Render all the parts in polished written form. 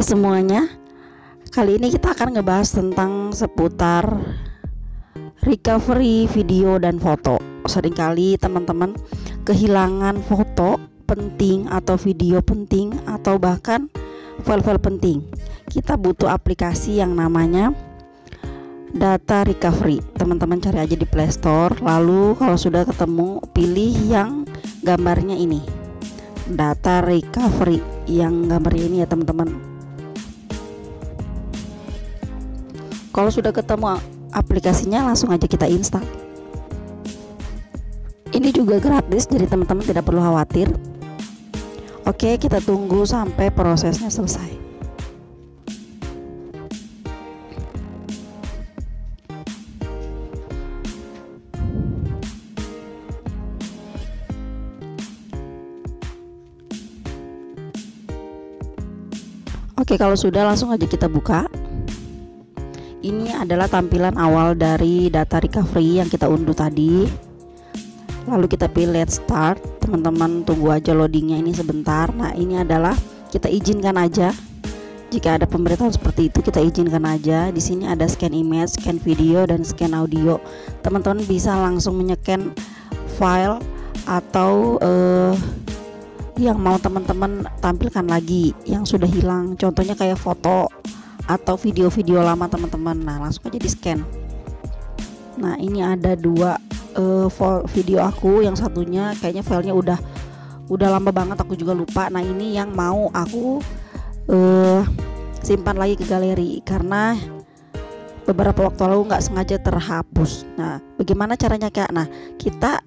semuanya. Kali ini kita akan ngebahas tentang seputar recovery video dan foto. Seringkali teman-teman kehilangan foto penting atau video penting atau bahkan file-file penting. Kita butuh aplikasi yang namanya Data Recovery. Teman-teman cari aja di Play Store. Lalu kalau sudah ketemu, pilih yang gambarnya ini, Data Recovery, yang gambarnya ini ya teman-teman. Kalau sudah ketemu aplikasinya, langsung aja kita install. Ini juga gratis, jadi teman-teman tidak perlu khawatir. Oke, kita tunggu sampai prosesnya selesai. Oke, kalau sudah, langsung aja kita buka. Ini adalah tampilan awal dari data recovery yang kita unduh tadi. Lalu kita pilih let's start. Teman-teman tunggu aja loadingnya ini sebentar. Nah, ini adalah kita izinkan aja. Jika ada pemberitahuan seperti itu, kita izinkan aja. Di sini ada scan image, scan video, dan scan audio. Teman-teman bisa langsung menycan file atau yang mau teman-teman tampilkan lagi yang sudah hilang. Contohnya kayak foto atau video-video lama teman-teman. Nah, langsung aja di scan. Nah, ini ada dua video aku. Yang satunya kayaknya filenya udah lama banget, aku juga lupa. Nah, ini yang mau aku simpan lagi ke galeri karena beberapa waktu lalu nggak sengaja terhapus. Nah, bagaimana caranya Kak? Nah, kita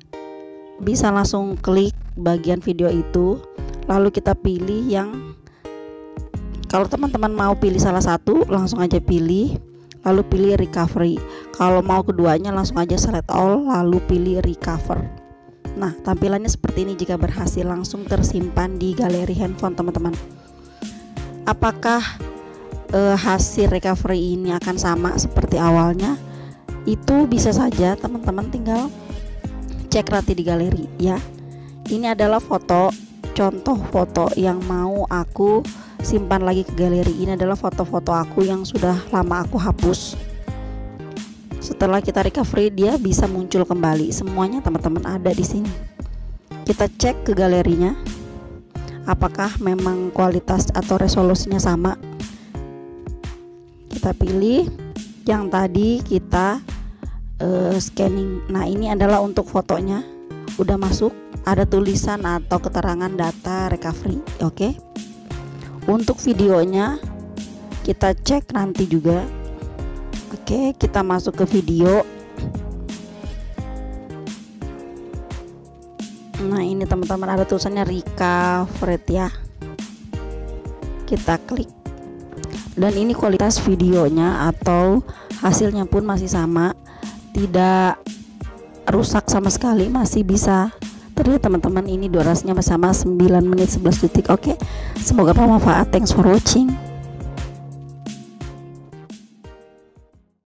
bisa langsung klik bagian video itu, lalu kita pilih yang, kalau teman-teman mau pilih salah satu, langsung aja pilih, lalu pilih recovery. Kalau mau keduanya, langsung aja select all, lalu pilih recover. Nah, tampilannya seperti ini jika berhasil langsung tersimpan di galeri handphone teman-teman. Apakah hasil recovery ini akan sama seperti awalnya? Itu bisa saja, teman-teman tinggal cek nanti di galeri ya. Ini adalah foto, contoh foto yang mau aku simpan lagi ke galeri. Ini adalah foto-foto aku yang sudah lama aku hapus. Setelah kita recovery, dia bisa muncul kembali. Semuanya teman-teman ada di sini. Kita cek ke galerinya, apakah memang kualitas atau resolusinya sama. Kita pilih yang tadi kita scanning. Nah, ini adalah untuk fotonya, udah masuk, ada tulisan atau keterangan data recovery. Oke. Untuk videonya kita cek nanti juga. Oke, kita masuk ke video. Nah, ini teman-teman ada tulisannya recovered ya. Kita klik. Dan ini kualitas videonya atau hasilnya pun masih sama, tidak rusak sama sekali, masih bisa terlihat teman-teman. Ini durasinya bersama 9 menit 11 detik. Oke, semoga bermanfaat. Thanks for watching.